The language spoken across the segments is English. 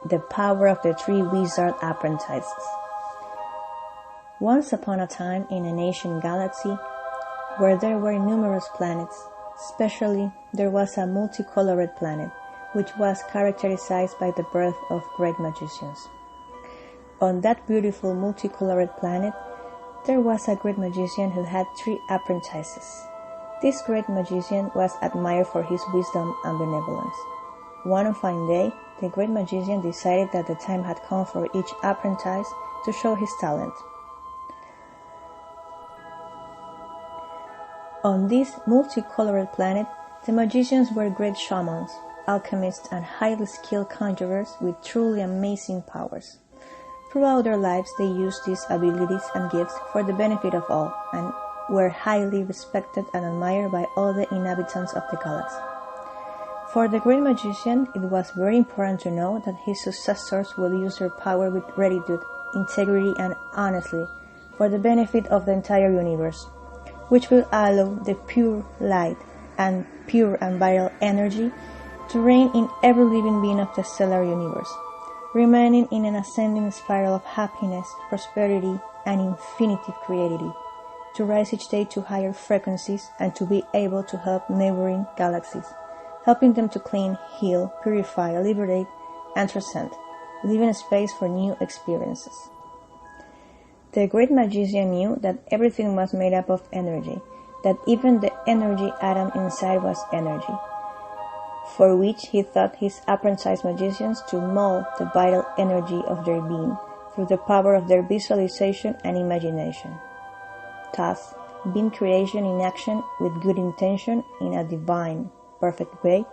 The Power of the Three Wizard Apprentices. Once upon a time in an ancient galaxy, where there were numerous planets, especially there was a multicolored planet, which was characterized by the birth of great magicians. On that beautiful multicolored planet, there was a great magician who had 3 apprentices. This great magician was admired for his wisdom and benevolence. One fine day, the great magician decided that the time had come for each apprentice to show his talent. On this multicolored planet, the magicians were great shamans, alchemists, and highly skilled conjurers with truly amazing powers. Throughout their lives, they used these abilities and gifts for the benefit of all, and were highly respected and admired by all the inhabitants of the galaxy. For the great magician, it was very important to know that his successors would use their power with rectitude, integrity, and honestly, for the benefit of the entire universe, which will allow the pure light and pure and vital energy to reign in every living being of the stellar universe, remaining in an ascending spiral of happiness, prosperity, and infinite creativity, to rise each day to higher frequencies and to be able to help neighboring galaxies, helping them to clean, heal, purify, liberate, and transcend, leaving space for new experiences. The great magician knew that everything was made up of energy, that even the energy atom inside was energy, for which he taught his apprentice magicians to mold the vital energy of their being through the power of their visualization and imagination. Thus, being creation in action with good intention in a divine, perfect way,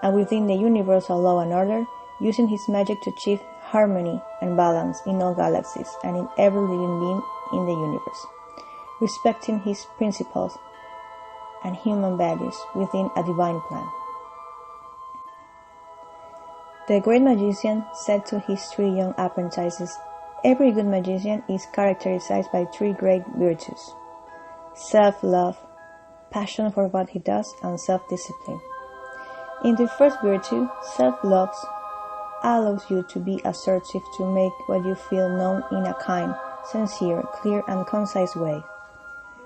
and within the universal law and order, using his magic to achieve harmony and balance in all galaxies and in every living being in the universe, respecting his principles and human values within a divine plan. The great magician said to his 3 young apprentices, "Every good magician is characterized by 3 great virtues: self-love, passion for what he does, and self-discipline. In the first virtue, self-love allows you to be assertive to make what you feel known in a kind, sincere, clear, and concise way,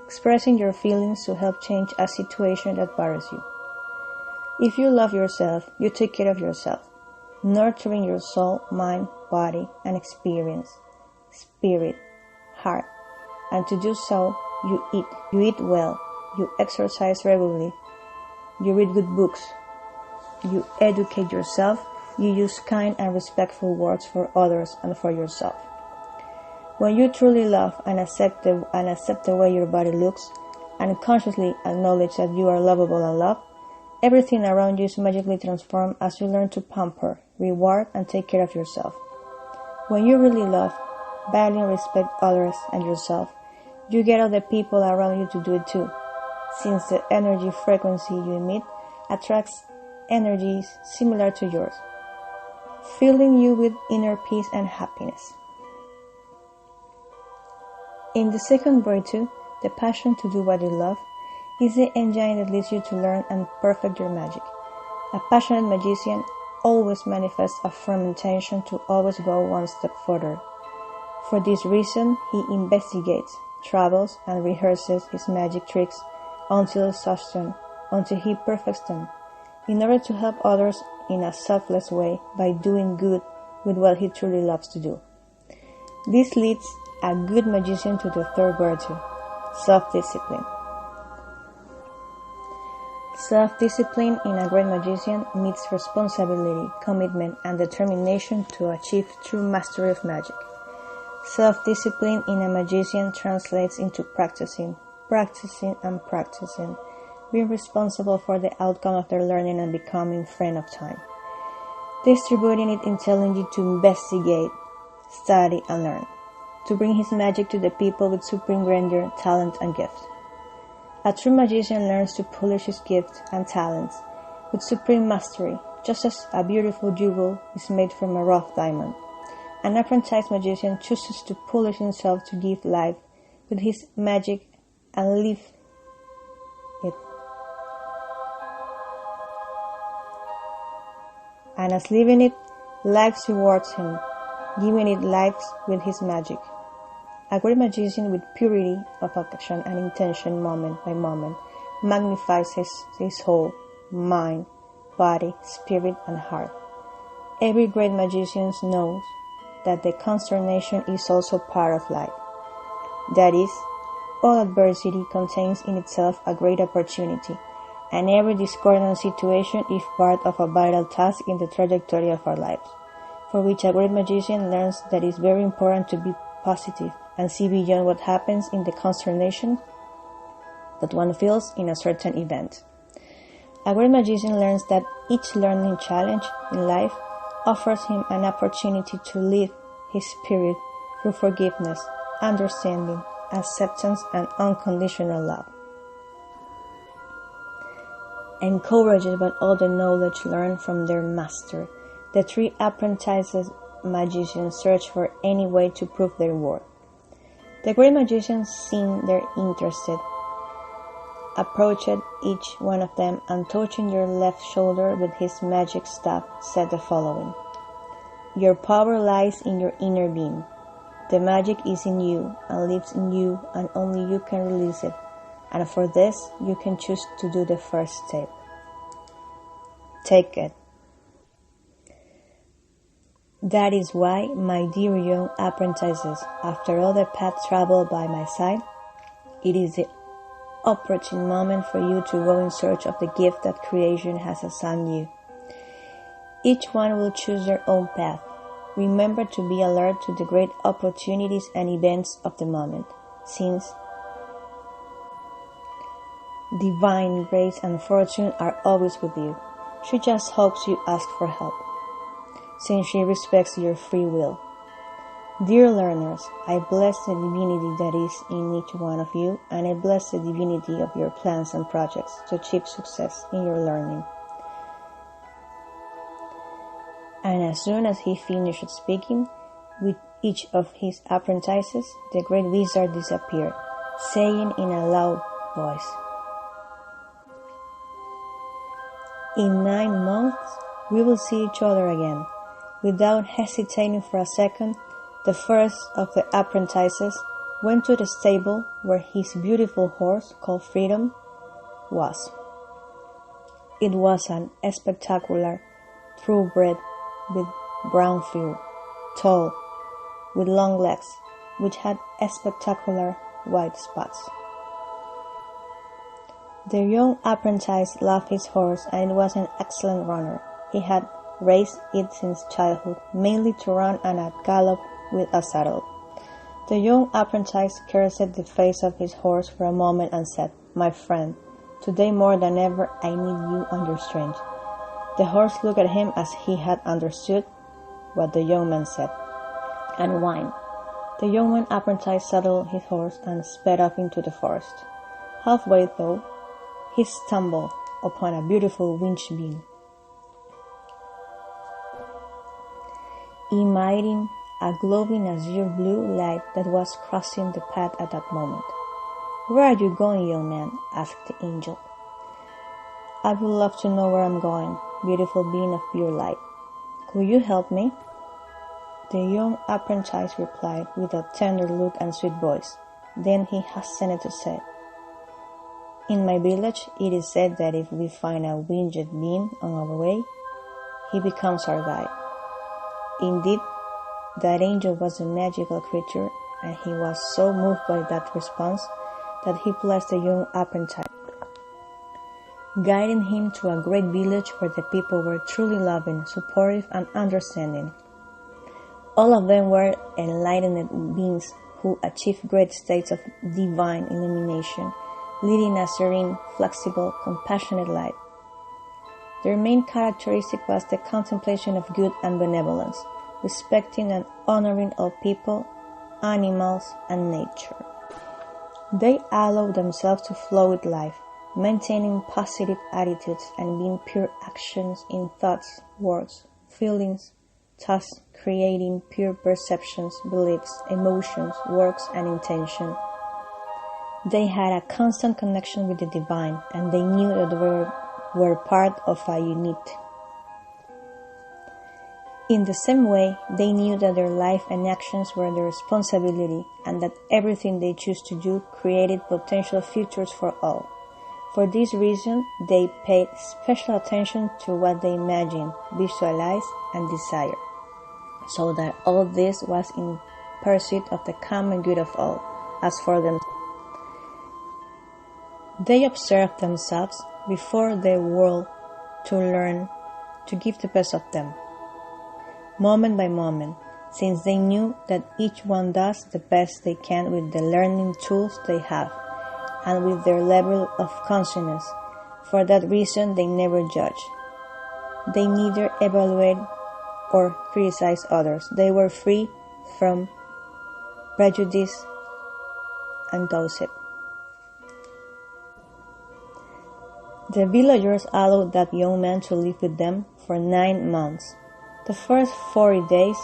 expressing your feelings to help change a situation that bothers you. If you love yourself, you take care of yourself, nurturing your soul, mind, body, and experience, spirit, heart, and to do so, you eat well, you exercise regularly, you read good books, you educate yourself, you use kind and respectful words for others and for yourself. When you truly love and accept the way your body looks, and consciously acknowledge that you are lovable and loved, everything around you is magically transformed as you learn to pamper, reward, and take care of yourself. When you really love, value, and respect others and yourself, you get other people around you to do it too, since the energy frequency you emit attracts energies similar to yours, filling you with inner peace and happiness. In the second virtue, the passion to do what you love, is the engine that leads you to learn and perfect your magic. A passionate magician always manifests a firm intention to always go one step further. For this reason, he investigates, travels, and rehearses his magic tricks until exhaustion, until he perfects them, in order to help others in a selfless way by doing good with what he truly loves to do. This leads a good magician to the third virtue, self-discipline. Self-discipline in a great magician meets responsibility, commitment, and determination to achieve true mastery of magic. Self-discipline in a magician translates into practicing, being responsible for the outcome of their learning and becoming friend of time, distributing it intelligently to investigate, study, and learn, to bring his magic to the people with supreme grandeur, talent, and gift. A true magician learns to polish his gifts and talents with supreme mastery, just as a beautiful jewel is made from a rough diamond. An apprentice magician chooses to polish himself to give life with his magic and live it. And as living it, Life rewards him, giving it life with his magic. A great magician with purity of action and intention moment by moment magnifies his whole mind, body, spirit, and heart. Every great magician knows that the consternation is also part of life. That is, all adversity contains in itself a great opportunity, and every discordant situation is part of a vital task in the trajectory of our lives, for which a great magician learns that it is very important to be positive and see beyond what happens in the consternation that one feels in a certain event. A great magician learns that each learning challenge in life offers him an opportunity to live his spirit through forgiveness, understanding, acceptance, and unconditional love. Encouraged by all the knowledge learned from their master, the three apprentices magicians search for any way to prove their worth. The great magician, seeing their interested, approached each one of them, and touching their left shoulder with his magic staff, said the following: "Your power lies in your inner being. The magic is in you and lives in you, and only you can release it, and for this you can choose to do the first step. Take it. That is why, my dear young apprentices, after all the path traveled by my side, it is the opportune moment for you to go in search of the gift that creation has assigned you. Each one will choose their own path. Remember to be alert to the great opportunities and events of the moment, since divine grace and fortune are always with you. She just hopes you ask for help, since she respects your free will. Dear learners, I bless the divinity that is in each one of you, and I bless the divinity of your plans and projects to achieve success in your learning." And as soon as he finished speaking with each of his apprentices, the great wizard disappeared, saying in a loud voice, "In 9 months we will see each other again." Without hesitating for a second, the first of the apprentices went to the stable where his beautiful horse, called Freedom, was. It was an spectacular thoroughbred with brown fur, tall, with long legs, which had spectacular white spots. The young apprentice loved his horse, and it was an excellent runner. He had raised it since childhood, mainly to run and a gallop with a saddle. The young apprentice caressed the face of his horse for a moment and said, "My friend, today more than ever I need you on your strength." The horse looked at him as he had understood what the young man said, and whined. The young man apprentice saddled his horse and sped off into the forest. Halfway through, he stumbled upon a beautiful winch beam, emitting a glowing azure blue light that was crossing the path at that moment. "Where are you going, young man?" asked the angel. "I would love to know where I'm going, beautiful being of pure light. Could you help me?" The young apprentice replied with a tender look and sweet voice. Then he hastened to say, "In my village it is said that if we find a winged being on our way, he becomes our guide." Indeed, that angel was a magical creature, and he was so moved by that response that he blessed the young apprentice, guiding him to a great village where the people were truly loving, supportive, and understanding. All of them were enlightened beings who achieved great states of divine illumination, leading a serene, flexible, compassionate life. Their main characteristic was the contemplation of good and benevolence, respecting and honoring all people, animals, and nature. They allowed themselves to flow with life, maintaining positive attitudes and being pure actions in thoughts, words, feelings, thus creating pure perceptions, beliefs, emotions, works, and intention. They had a constant connection with the divine, and they knew that they were part of a unity. In the same way, they knew that their life and actions were their responsibility and that everything they chose to do created potential futures for all. For this reason, they paid special attention to what they imagined, visualized, and desired, so that all this was in pursuit of the common good of all, as for them. They observed themselves before the world to learn to give the best of them, moment by moment, since they knew that each one does the best they can with the learning tools they have, and with their level of consciousness. For that reason, they never judge. They neither evaluate or criticize others. They were free from prejudice and gossip. The villagers allowed that young man to live with them for 9 months. The first 40 days,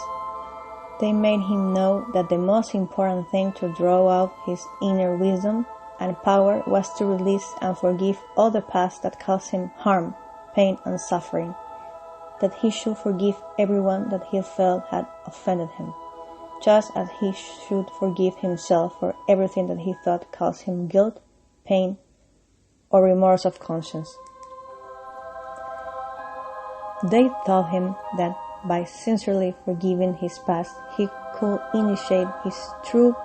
they made him know that the most important thing to draw out his inner wisdom and power was to release and forgive all the past that caused him harm, pain, and suffering, that he should forgive everyone that he felt had offended him, just as he should forgive himself for everything that he thought caused him guilt, pain, or remorse of conscience. They told him that by sincerely forgiving his past, he could initiate his true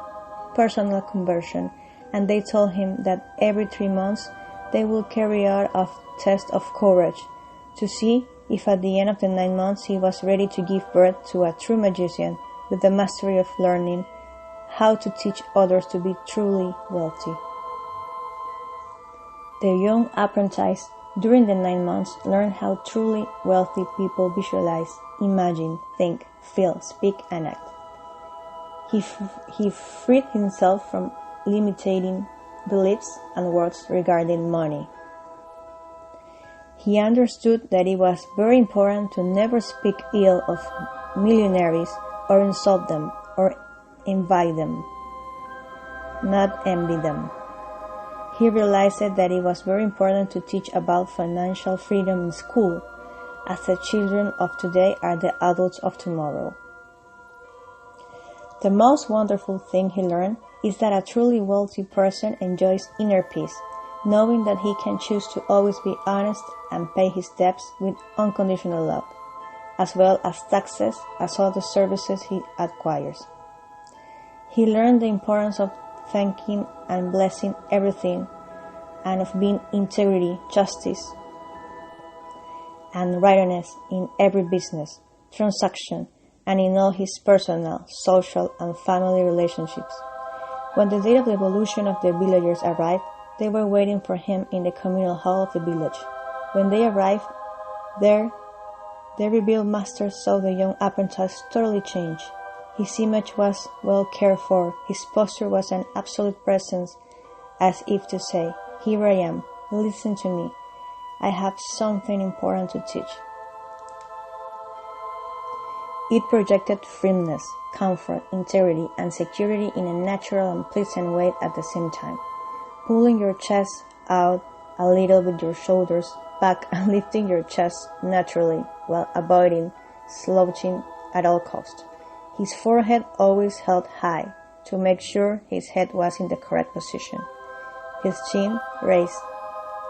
personal conversion, and they told him that every 3 months they would carry out a test of courage to see if at the end of the 9 months he was ready to give birth to a true magician with the mastery of learning how to teach others to be truly wealthy. The young apprentice during the 9 months learned how truly wealthy people visualize, imagine, think, feel, speak, and act. He freed himself from limiting beliefs and words regarding money. He understood that it was very important to never speak ill of millionaires or insult them or envy them, not envy them. He realized that it was very important to teach about financial freedom in school, as the children of today are the adults of tomorrow. The most wonderful thing he learned is that a truly wealthy person enjoys inner peace, knowing that he can choose to always be honest and pay his debts with unconditional love, as well as taxes as all the services he acquires. He learned the importance of thanking and blessing everything, and of being integrity, justice, and rightness in every business, transaction, and in all his personal, social, and family relationships. When the day of the evolution of the villagers arrived, they were waiting for him in the communal hall of the village. When they arrived there, the revealed master saw the young apprentice totally changed. His image was well cared for, his posture was an absolute presence, as if to say, "Here I am, listen to me, I have something important to teach." It projected firmness, comfort, integrity, and security in a natural and pleasant way at the same time, pulling your chest out a little with your shoulders back and lifting your chest naturally while avoiding slouching at all cost. His forehead always held high to make sure his head was in the correct position. His chin raised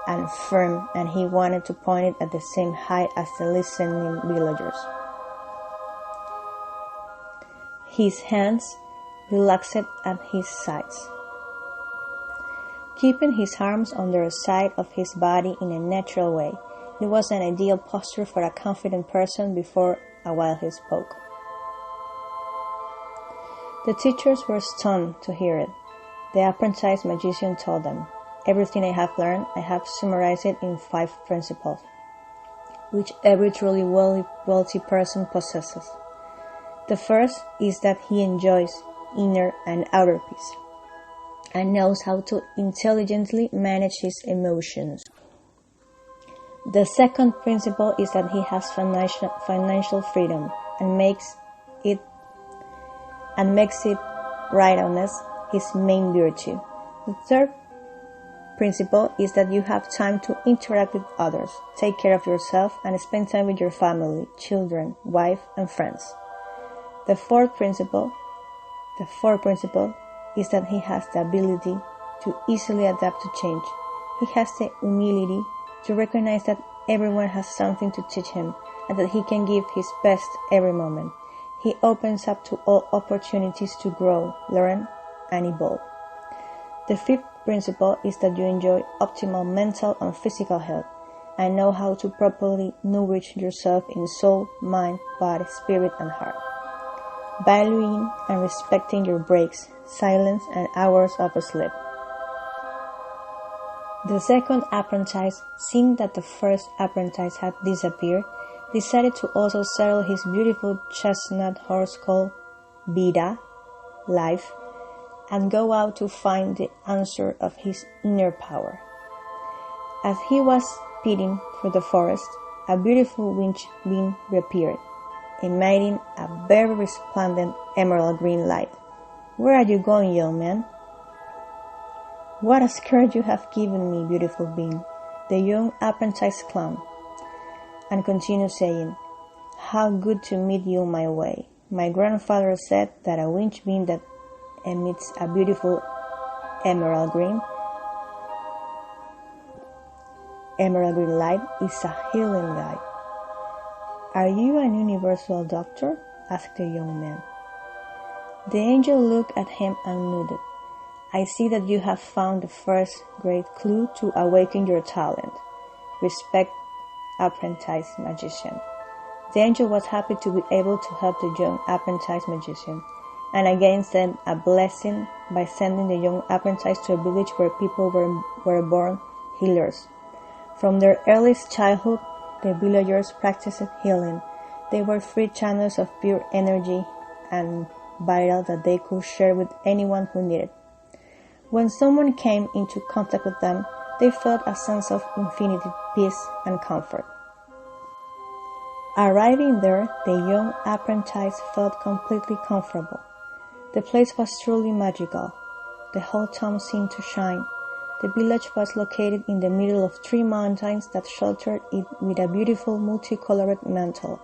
and firm, and he wanted to point it at the same height as the listening villagers. His hands relaxed at his sides, keeping his arms on the side of his body in a natural way. It was an ideal posture for a confident person. Before a while he spoke. The teachers were stunned to hear it. The apprentice magician told them, "Everything I have learned, I have summarized it in 5 principles, which every truly wealthy person possesses. The first is that he enjoys inner and outer peace, and knows how to intelligently manage his emotions. The second principle is that he has financial freedom and makes it righteousness his main virtue. The third principle is that you have time to interact with others, take care of yourself, and spend time with your family, children, wife, and friends. The fourth principle is that he has the ability to easily adapt to change. He has the humility to recognize that everyone has something to teach him and that he can give his best every moment. He opens up to all opportunities to grow, learn, and evolve. The fifth principle is that you enjoy optimal mental and physical health and know how to properly nourish yourself in soul, mind, body, spirit, and heart. Valuing and respecting your breaks, silence, and hours of sleep. The second apprentice, seeing that the first apprentice had disappeared, decided to also settle his beautiful chestnut horse called Vida, life, and go out to find the answer of his inner power. As he was speeding through the forest, a beautiful winged being reappeared, emitting a very resplendent emerald green light. "Where are you going, young man?" "What a skirt you have given me, beautiful being," the young apprentice clown, and continued saying, "How good to meet you my way. My grandfather said that a winged being that emits a beautiful emerald green light is a healing light." "Are you an universal doctor?" asked the young man. The angel looked at him and nodded. "I see that you have found the first great clue to awaken your talent. Respect, apprentice magician." The angel was happy to be able to help the young apprentice magician, and again sent a blessing by sending the young apprentice to a village where people were born healers. From their earliest childhood, the villagers practiced healing. They were free channels of pure energy and vital that they could share with anyone who needed. When someone came into contact with them, they felt a sense of infinite peace and comfort. Arriving there, the young apprentice felt completely comfortable. The place was truly magical. The whole town seemed to shine. The village was located in the middle of 3 mountains that sheltered it with a beautiful multicolored mantle.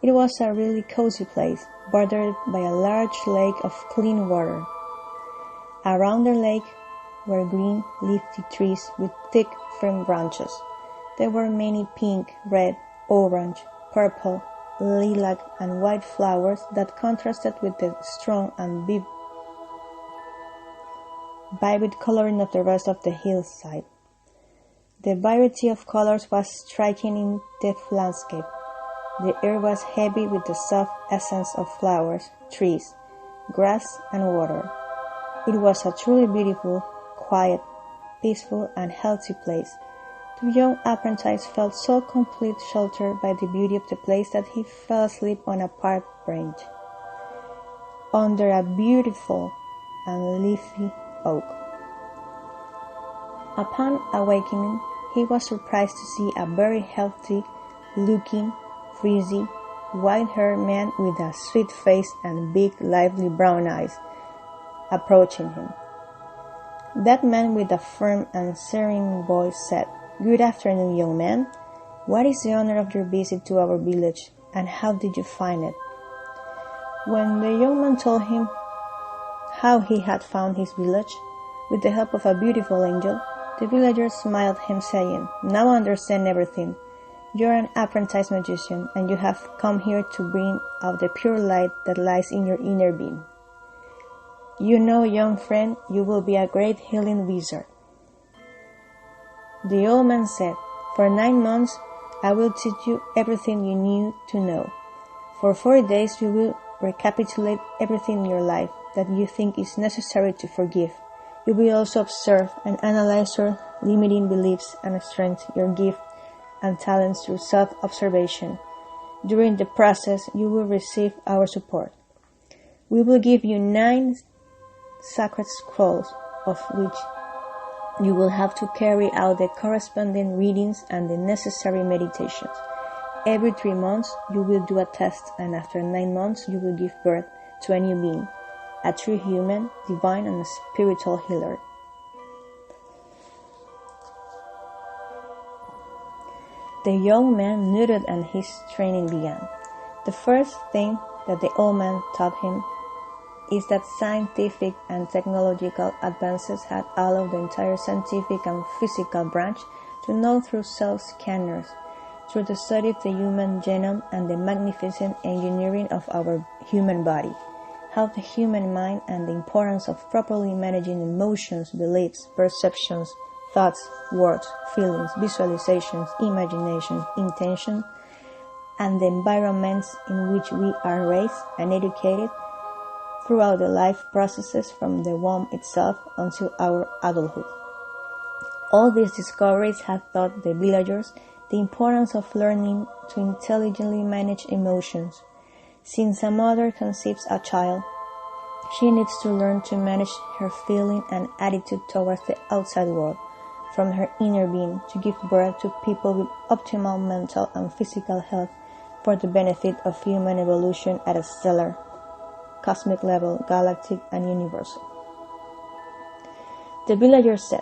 It was a really cozy place, bordered by a large lake of clean water. Around the lake were green, leafy trees with thick, firm branches. There were many pink, red, orange, purple, lilac, and white flowers that contrasted with the strong and vivid coloring of the rest of the hillside. The variety of colors was striking in the landscape. The air was heavy with the soft essence of flowers, trees, grass, and water. It was a truly beautiful, quiet, peaceful, and healthy place. The young apprentice felt so complete sheltered by the beauty of the place that he fell asleep on a park bench under a beautiful and leafy oak. Upon awakening, he was surprised to see a very healthy-looking, frizzy, white-haired man with a sweet face and big, lively brown eyes approaching him. That man with a firm and serene voice said, "Good afternoon, young man. What is the honor of your visit to our village, and how did you find it?" When the young man told him how he had found his village, with the help of a beautiful angel, the villagers smiled him, saying, "Now I understand everything. You are an apprentice magician, and you have come here to bring out the pure light that lies in your inner being. You know, young friend, you will be a great healing wizard." The old man said, "For 9 months I will teach you everything you need to know. For 40 days you will recapitulate everything in your life that you think is necessary to forgive. You will also observe and analyze your limiting beliefs and strengthen your gift and talents through self-observation. During the process, you will receive our support. We will give you 9 sacred scrolls, of which you will have to carry out the corresponding readings and the necessary meditations. Every 3 months, you will do a test, and after 9 months, you will give birth to a new being, a true human, divine, and spiritual healer." The young man nodded and his training began. The first thing that the old man taught him is that scientific and technological advances had allowed the entire scientific and physical branch to know through cell scanners, through the study of the human genome and the magnificent engineering of our human body, how the human mind and the importance of properly managing emotions, beliefs, perceptions, thoughts, words, feelings, visualizations, imaginations, intention, and the environments in which we are raised and educated throughout the life processes from the womb itself until our adulthood. All these discoveries have taught the villagers the importance of learning to intelligently manage emotions. Since a mother conceives a child, she needs to learn to manage her feeling and attitude towards the outside world, from her inner being, to give birth to people with optimal mental and physical health for the benefit of human evolution at a stellar, cosmic level, galactic and universal. The villager said,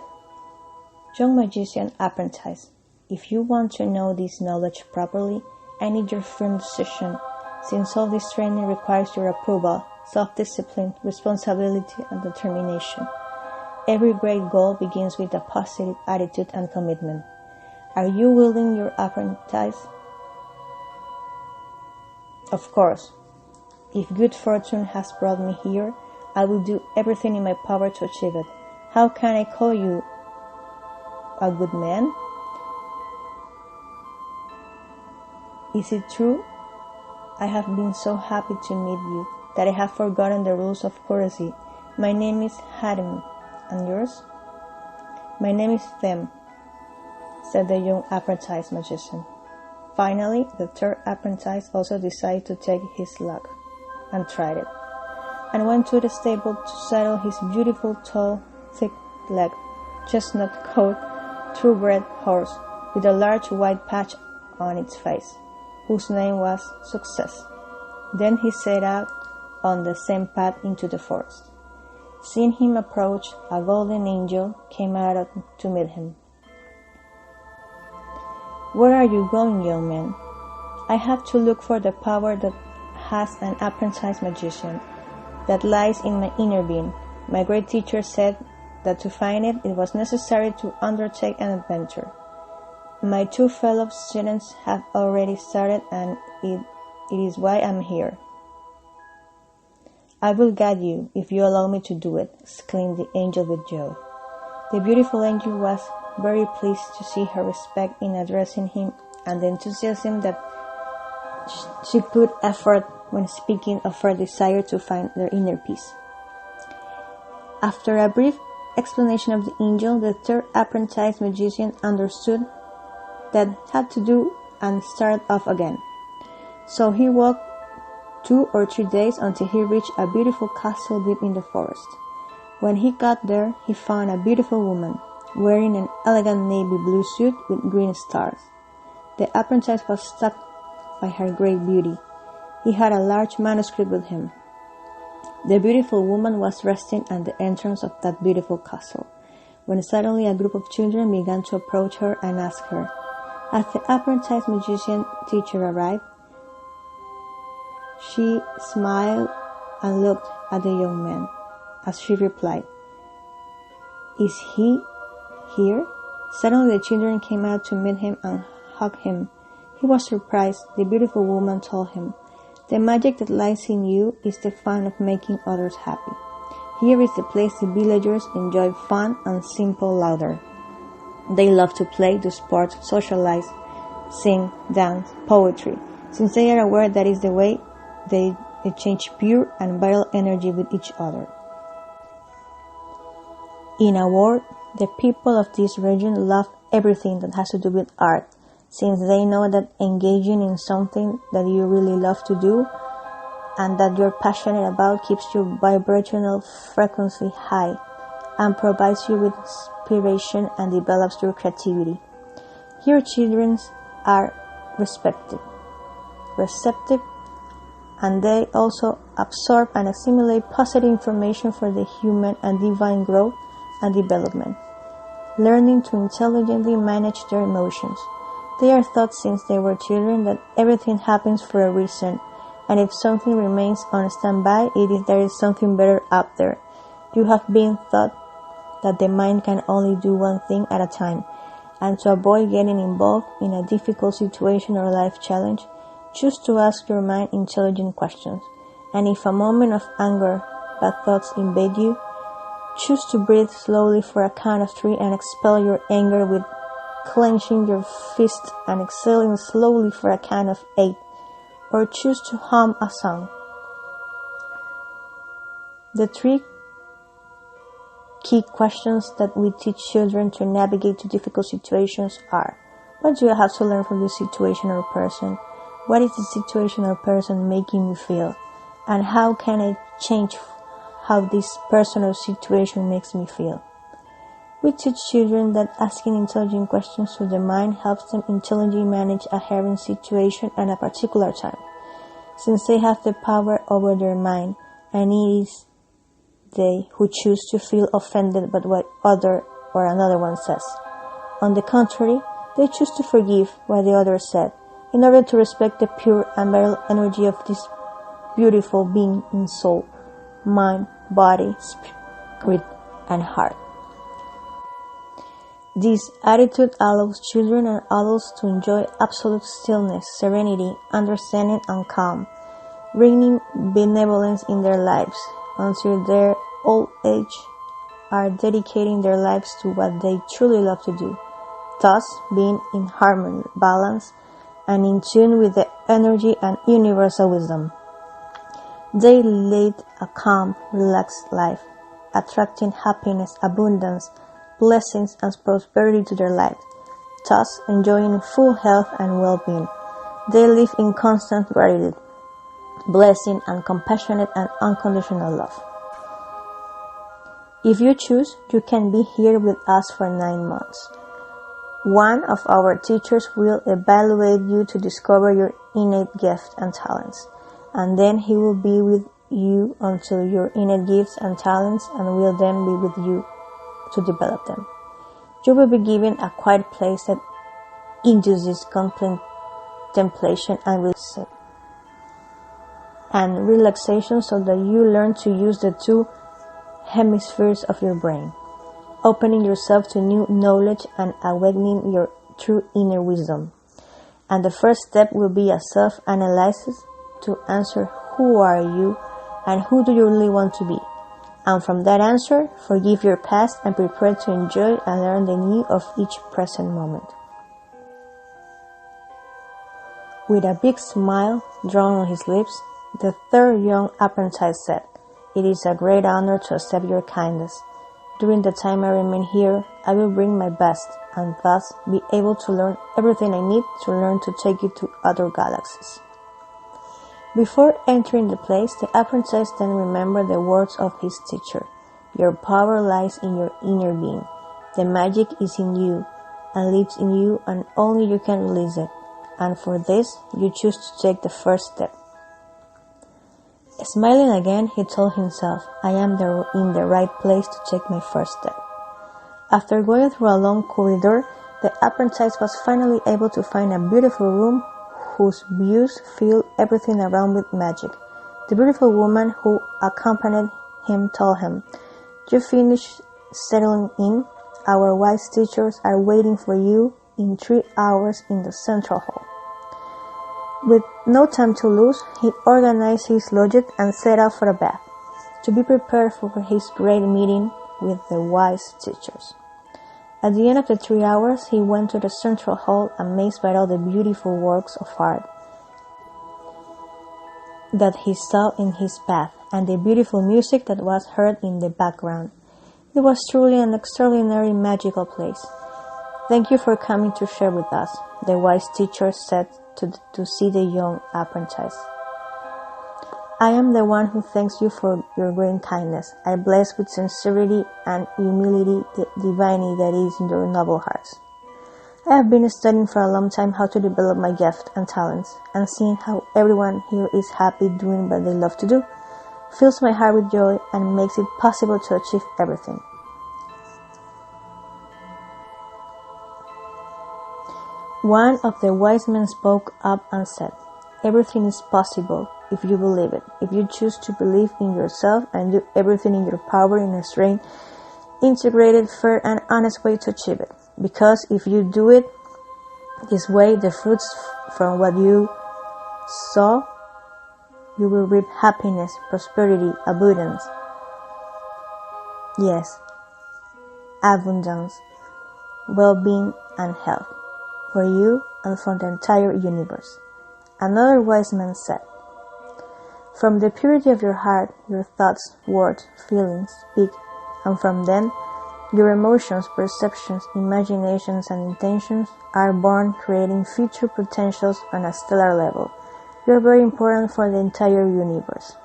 "Young magician apprentice, if you want to know this knowledge properly, I need your firm decision, since all this training requires your approval, self-discipline, responsibility, and determination. Every great goal begins with a positive attitude and commitment. Are you willing, your apprentice?" "Of course. If good fortune has brought me here, I will do everything in my power to achieve it. How can I call you a good man?" "Is it true? I have been so happy to meet you that I have forgotten the rules of courtesy. My name is Hatem, and yours?" "My name is Them," said the young apprentice magician. Finally, the third apprentice also decided to take his luck, and tried it, and went to the stable to saddle his beautiful, tall, thick-legged, chestnut-coat, thoroughbred horse with a large white patch on its face, whose name was Success. Then he set out on the same path into the forest. Seeing him approach, a golden angel came out to meet him. "Where are you going, young man?" "I have to look for the power that has an apprentice magician, that lies in my inner being. My great teacher said that to find it, it was necessary to undertake an adventure. My two fellow students have already started, and it is why I'm here." "I will guide you, if you allow me to do it," exclaimed the angel with joy. The beautiful angel was very pleased to see her respect in addressing him, and the enthusiasm that she put effort when speaking of her desire to find their inner peace. After a brief explanation of the angel, the third apprentice magician understood that had to do and started off again. So he walked 2 or 3 days until he reached a beautiful castle deep in the forest. When he got there, he found a beautiful woman, wearing an elegant navy blue suit with green stars. The apprentice was struck by her great beauty. He had a large manuscript with him. The beautiful woman was resting at the entrance of that beautiful castle, when suddenly a group of children began to approach her and ask her. As the apprentice magician teacher arrived, she smiled and looked at the young man as she replied, "Is he here?" Suddenly the children came out to meet him and hug him. He was surprised. The beautiful woman told him, "The magic that lies in you is the fun of making others happy. Here is the place the villagers enjoy fun and simple laughter. They love to play, do sports, socialize, sing, dance, poetry, since they are aware that is the way they exchange pure and vital energy with each other. In a word, the people of this region love everything that has to do with art, since they know that engaging in something that you really love to do and that you're passionate about keeps your vibrational frequency high and provides you with inspiration and develops your creativity. Here children are receptive, and they also absorb and assimilate positive information for the human and divine growth and development, learning to intelligently manage their emotions. They are taught since they were children that everything happens for a reason, and if something remains on standby, it is there is something better up there. You have been taught that the mind can only do one thing at a time, and to avoid getting involved in a difficult situation or life challenge, choose to ask your mind intelligent questions. And if a moment of anger, bad thoughts invade you, choose to breathe slowly for a count of 3 and expel your anger with clenching your fist and exhaling slowly for a count of 8, or choose to hum a song. The 3 key questions that we teach children to navigate to difficult situations are: what do I have to learn from this situation or person? What is the situation or person making me feel? And how can I change how this person or situation makes me feel? We teach children that asking intelligent questions to the mind helps them intelligently manage a harrowing situation at a particular time, since they have the power over their mind, and it is they who choose to feel offended by what other or another one says. On the contrary, they choose to forgive what the other said, in order to respect the pure and vital energy of this beautiful being in soul, mind, body, spirit, and heart. This attitude allows children and adults to enjoy absolute stillness, serenity, understanding, and calm, bringing benevolence in their lives until their old age, are dedicating their lives to what they truly love to do, thus being in harmony, balance, and in tune with the energy and universal wisdom. They lead a calm, relaxed life, attracting happiness, abundance, blessings, and prosperity to their lives, thus enjoying full health and well-being. They live in constant gratitude, blessing, and compassionate and unconditional love. If you choose, you can be here with us for 9 months. One of our teachers will evaluate you to discover your innate gifts and talents, and then he will be with you until your innate gifts and talents, and will then be with you to develop them. You will be given a quiet place that induces contemplation and relaxation, so that you learn to use the 2 hemispheres of your brain, opening yourself to new knowledge and awakening your true inner wisdom. And the first step will be a self-analysis to answer who are you and who do you really want to be. And from that answer, forgive your past and prepare to enjoy and learn the new of each present moment. With a big smile drawn on his lips, the 3rd young apprentice said, "It is a great honor to accept your kindness. During the time I remain here, I will bring my best, and thus be able to learn everything I need to learn to take you to other galaxies." Before entering the place, the apprentice then remembered the words of his teacher: "Your power lies in your inner being. The magic is in you, and lives in you, and only you can release it. And for this, you choose to take the first step." Smiling again, he told himself, "I am in the right place to take my first step." After going through a long corridor, the apprentice was finally able to find a beautiful room whose views filled everything around with magic. The beautiful woman who accompanied him told him, "You finished settling in. Our wise teachers are waiting for you in 3 hours in the central hall." With no time to lose, he organized his logic and set out for a bath, to be prepared for his great meeting with the wise teachers. At the end of the 3 hours, he went to the central hall, amazed by all the beautiful works of art that he saw in his path, and the beautiful music that was heard in the background. It was truly an extraordinary magical place. "Thank you for coming to share with us," the wise teacher said to see the young apprentice. "I am the one who thanks you for your great kindness. I bless with sincerity and humility the divinity that is in your noble hearts. I have been studying for a long time how to develop my gift and talents, and seeing how everyone here is happy doing what they love to do fills my heart with joy and makes it possible to achieve everything. One of the wise men spoke up and said, "Everything is possible if you believe it, if you choose to believe in yourself and do everything in your power in a straight, integrated, fair, and honest way to achieve it. Because if you do it this way, the fruits from what you sow, you will reap happiness, prosperity, abundance. Yes, abundance, well-being, and health for you and for the entire universe." Another wise man said, "From the purity of your heart, your thoughts, words, feelings speak, and from them, your emotions, perceptions, imaginations, and intentions are born, creating future potentials on a stellar level. You are very important for the entire universe."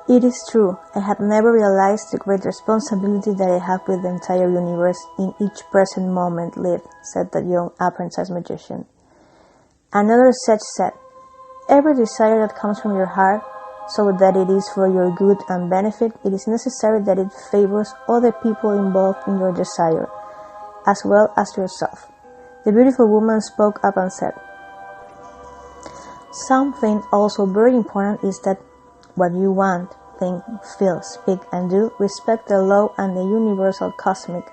It is true, I had never realized the great responsibility that I have with the entire universe in each present moment lived, said the young apprentice magician. Another sage said, "Every desire that comes from your heart, so that it is for your good and benefit, it is necessary that it favors other people involved in your desire, as well as yourself." The beautiful woman spoke up and said, "Something also very important is that what you want, think, feel, speak, and do respect the law and the universal cosmic,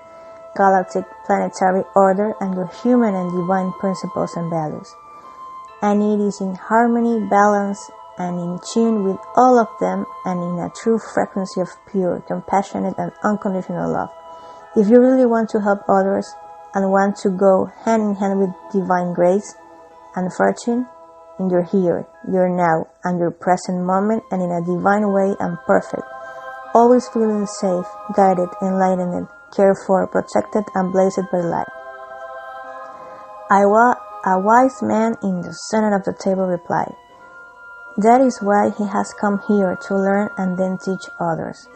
galactic, planetary order and your human and divine principles and values. And it is in harmony, balance, and in tune with all of them and in a true frequency of pure, compassionate, and unconditional love. If you really want to help others and want to go hand in hand with divine grace and fortune, in your here, your now, and your present moment, and in a divine way and perfect, always feeling safe, guided, enlightened, cared for, protected, and blessed by light." A wise man in the center of the table replied, "That is why he has come here, to learn and then teach others.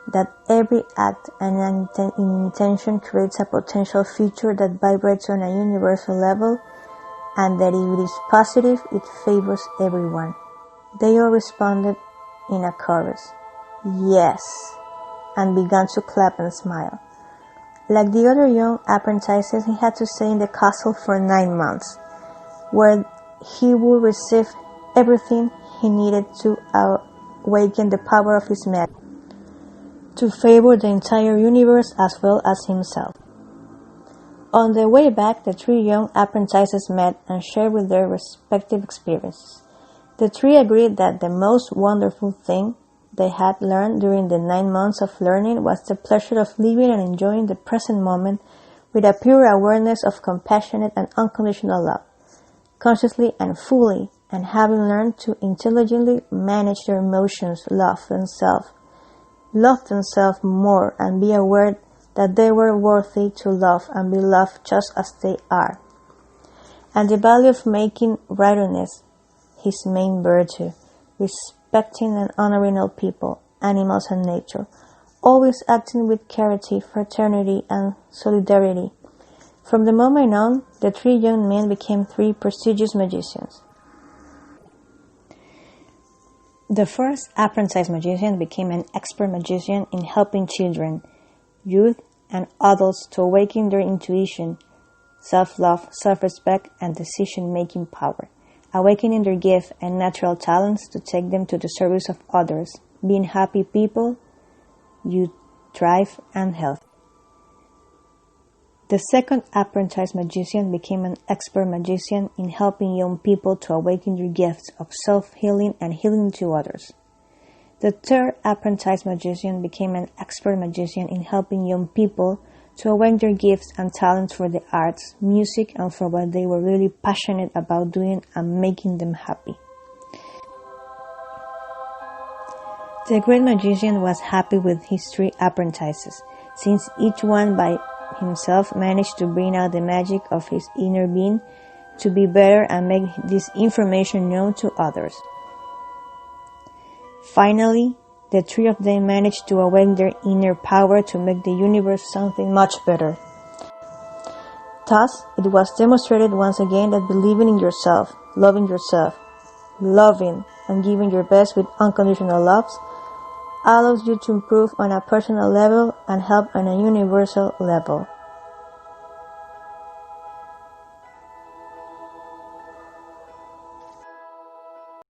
That every act and intention creates a potential future that vibrates on a universal level, and that if it is positive, it favors everyone." They all responded in a chorus, "Yes," and began to clap and smile. Like the other young apprentices, he had to stay in the castle for 9 months, where he would receive everything he needed to awaken the power of his magic, to favor the entire universe as well as himself. On the way back, the 3 young apprentices met and shared with their respective experiences. The 3 agreed that the most wonderful thing they had learned during the 9 months of learning was the pleasure of living and enjoying the present moment with a pure awareness of compassionate and unconditional love, consciously and fully, and having learned to intelligently manage their emotions, love themselves more, and be aware that they were worthy to love and be loved just as they are, and the value of making righteousness his main virtue, respecting and honoring all people, animals, and nature, always acting with charity, fraternity, and solidarity. From the moment on, the 3 young men became 3 prestigious magicians. The first apprentice magician became an expert magician in helping children, youth, and adults to awaken their intuition, self-love, self-respect, and decision-making power, awakening their gift and natural talents to take them to the service of others, being happy people, you thrive and healthy. The second apprentice magician became an expert magician in helping young people to awaken their gifts of self-healing and healing to others. The third apprentice magician became an expert magician in helping young people to awaken their gifts and talents for the arts, music, and for what they were really passionate about doing and making them happy. The great magician was happy with his 3 apprentices, since each one by himself managed to bring out the magic of his inner being to be better and make this information known to others. Finally, the 3 of them managed to awaken their inner power to make the universe something much better. Thus, it was demonstrated once again that believing in yourself, loving and giving your best with unconditional love allows you to improve on a personal level and help on a universal level.